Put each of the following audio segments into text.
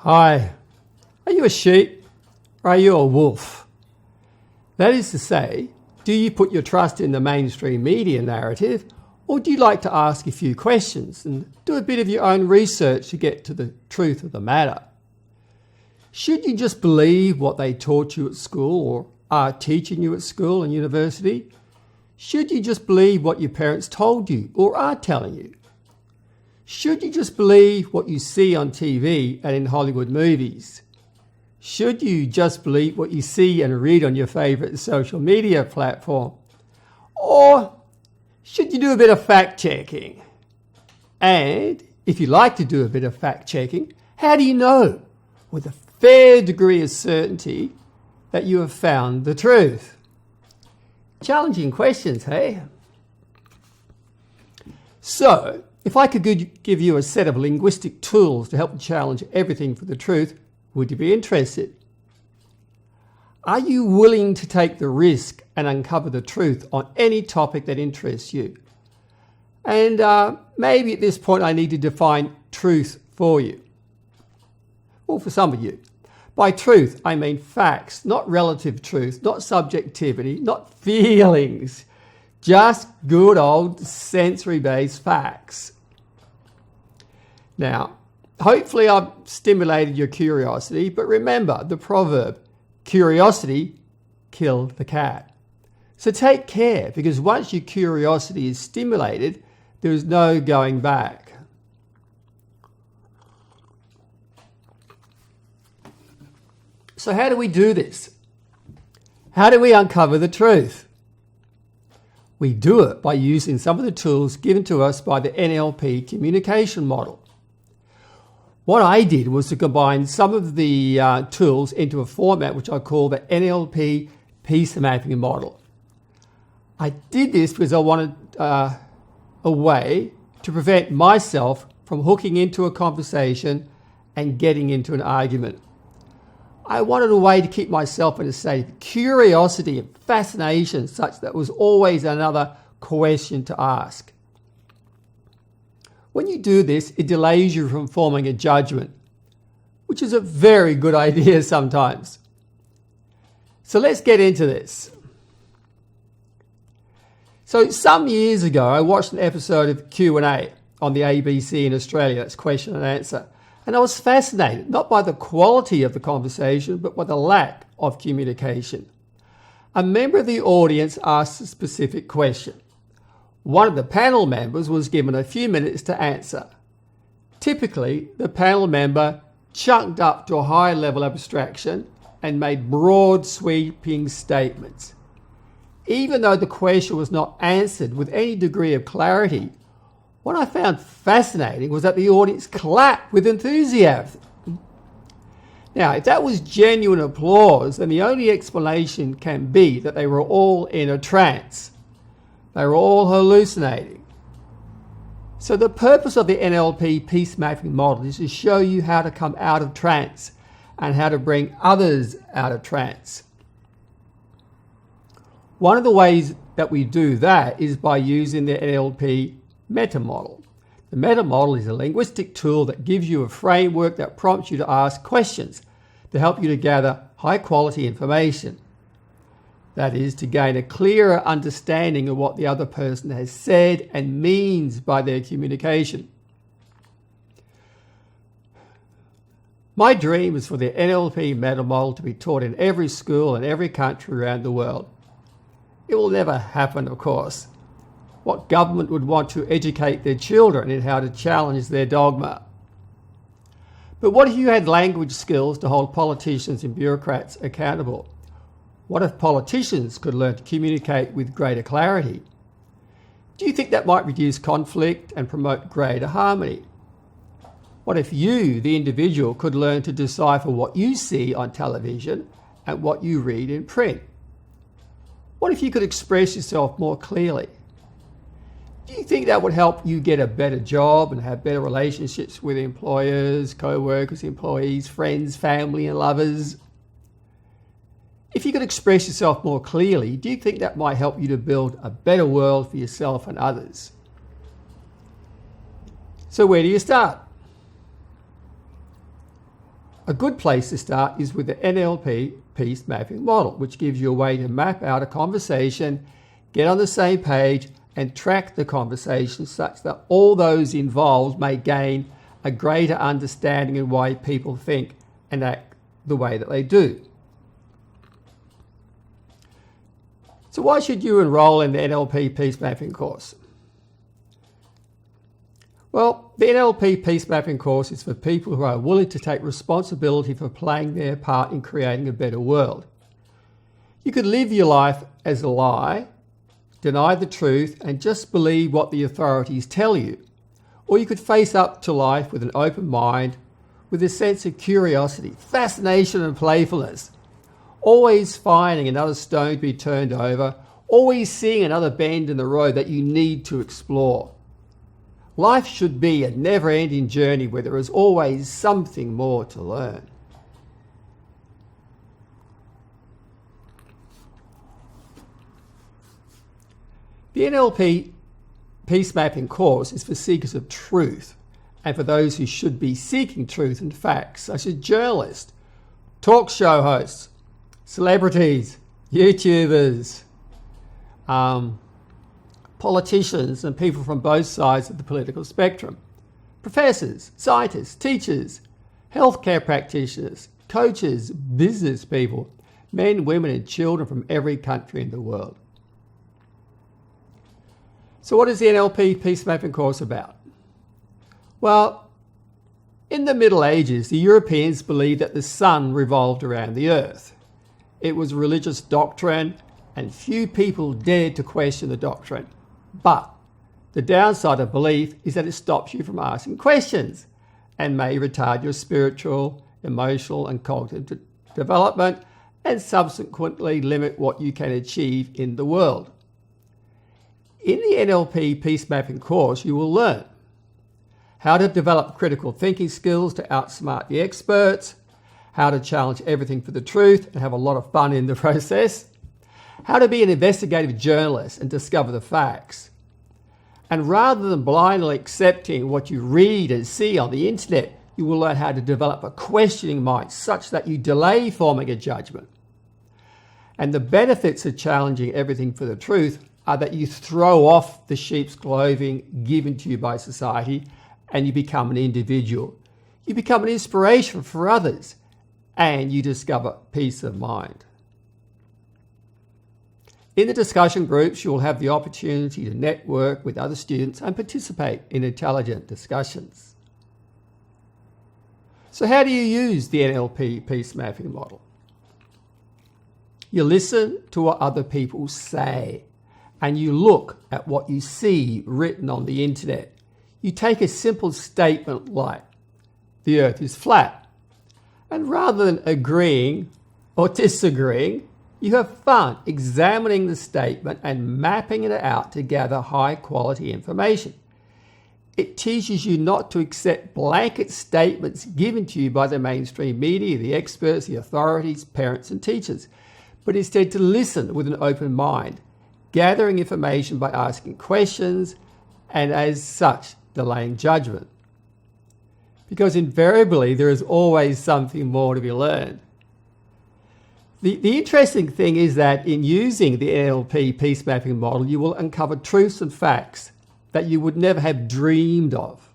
Hi, are you a sheep or are you a wolf? That is to say, do you put your trust in the mainstream media narrative, or do you like to ask a few questions and do a bit of your own research to get to the truth of the matter? Should you just believe what they taught you at school or are teaching you at school and university? Should you just believe what your parents told you or are telling you? Should you just believe what you see on TV and in Hollywood movies? Should you just believe what you see and read on your favourite social media platform? Or should you do a bit of fact-checking? And if you like to do a bit of fact-checking, how do you know with a fair degree of certainty that you have found the truth? Challenging questions, hey? So, if I could give you a set of linguistic tools to help you challenge everything for the truth, would you be interested? Are you willing to take the risk and uncover the truth on any topic that interests you? And maybe at this point I need to define truth for you. Well, for some of you. By truth, I mean facts, not relative truth, not subjectivity, not feelings. Just good old sensory-based facts. Now, hopefully I've stimulated your curiosity, but remember the proverb, curiosity killed the cat. So take care, because once your curiosity is stimulated, there is no going back. So how do we do this? How do we uncover the truth? We do it by using some of the tools given to us by the NLP communication model. What I did was to combine some of the tools into a format which I call the NLP Peace Mapping Model. I did this because I wanted a way to prevent myself from hooking into a conversation and getting into an argument. I wanted a way to keep myself in a state of curiosity and fascination such that there was always another question to ask. When you do this, it delays you from forming a judgment, which is a very good idea sometimes. So let's get into this. So some years ago, I watched an episode of Q&A on the ABC in Australia, that's question and answer. And I was fascinated, not by the quality of the conversation, but by the lack of communication. A member of the audience asked a specific question. One of the panel members was given a few minutes to answer. Typically, the panel member chunked up to a high level of abstraction and made broad, sweeping statements. Even though the question was not answered with any degree of clarity, what I found fascinating was that the audience clapped with enthusiasm. Now, if that was genuine applause, then the only explanation can be that they were all in a trance. They were all hallucinating. So the purpose of the NLP Peace Mapping Model is to show you how to come out of trance and how to bring others out of trance. One of the ways that we do that is by using the NLP Meta Model. The Meta Model is a linguistic tool that gives you a framework that prompts you to ask questions to help you to gather high-quality information. That is, to gain a clearer understanding of what the other person has said and means by their communication. My dream is for the NLP Meta Model to be taught in every school in every country around the world. It will never happen, of course. What government would want to educate their children in how to challenge their dogma? But what if you had language skills to hold politicians and bureaucrats accountable? What if politicians could learn to communicate with greater clarity? Do you think that might reduce conflict and promote greater harmony? What if you, the individual, could learn to decipher what you see on television and what you read in print? What if you could express yourself more clearly? Do you think that would help you get a better job and have better relationships with employers, co-workers, employees, friends, family and lovers? If you could express yourself more clearly, do you think that might help you to build a better world for yourself and others? So where do you start? A good place to start is with the NLP Peace Mapping Model, which gives you a way to map out a conversation, get on the same page, and track the conversation such that all those involved may gain a greater understanding of why people think and act the way that they do. So why should you enroll in the NLP Peace Mapping course? Well, the NLP Peace Mapping course is for people who are willing to take responsibility for playing their part in creating a better world. You could live your life as a lie, deny the truth, and just believe what the authorities tell you. Or you could face up to life with an open mind, with a sense of curiosity, fascination and playfulness, always finding another stone to be turned over, always seeing another bend in the road that you need to explore. Life should be a never-ending journey where there is always something more to learn. The NLP Peace Mapping course is for seekers of truth and for those who should be seeking truth and facts, such as journalists, talk show hosts, celebrities, YouTubers, politicians and people from both sides of the political spectrum, professors, scientists, teachers, healthcare practitioners, coaches, business people, men, women and children from every country in the world. So what is the NLP Peace Mapping course about? Well, in the Middle Ages, the Europeans believed that the sun revolved around the earth. It was a religious doctrine and few people dared to question the doctrine. But the downside of belief is that it stops you from asking questions and may retard your spiritual, emotional and cognitive development and subsequently limit what you can achieve in the world. In the NLP Peace Mapping course, you will learn how to develop critical thinking skills to outsmart the experts, how to challenge everything for the truth and have a lot of fun in the process, how to be an investigative journalist and discover the facts. And rather than blindly accepting what you read and see on the internet, you will learn how to develop a questioning mind such that you delay forming a judgment. And the benefits of challenging everything for the truth are that you throw off the sheep's clothing given to you by society and you become an individual. You become an inspiration for others and you discover peace of mind. In the discussion groups, you will have the opportunity to network with other students and participate in intelligent discussions. So how do you use the NLP Peace Mapping Model? You listen to what other people say and you look at what you see written on the internet. You take a simple statement like, the earth is flat. And rather than agreeing or disagreeing, you have fun examining the statement and mapping it out to gather high quality information. It teaches you not to accept blanket statements given to you by the mainstream media, the experts, the authorities, parents and teachers, but instead to listen with an open mind, gathering information by asking questions and as such delaying judgment. Because invariably there is always something more to be learned. The interesting thing is that in using the NLP Peace Mapping Model, you will uncover truths and facts that you would never have dreamed of.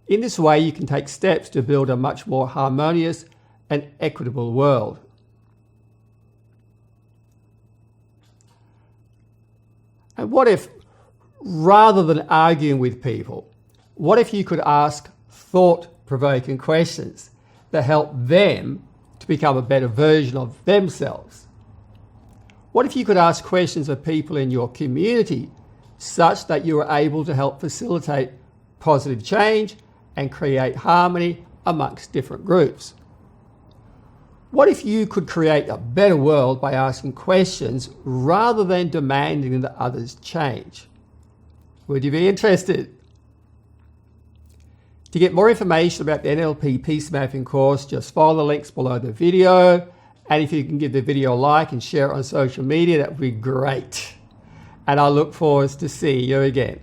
In this way, you can take steps to build a much more harmonious and equitable world. And what if, rather than arguing with people, what if you could ask thought-provoking questions that help them to become a better version of themselves? What if you could ask questions of people in your community such that you are able to help facilitate positive change and create harmony amongst different groups? What if you could create a better world by asking questions rather than demanding that others change? Would you be interested? To get more information about the NLP Peace Mapping course, just follow the links below the video. And if you can give the video a like and share it on social media, that would be great. And I look forward to seeing you again.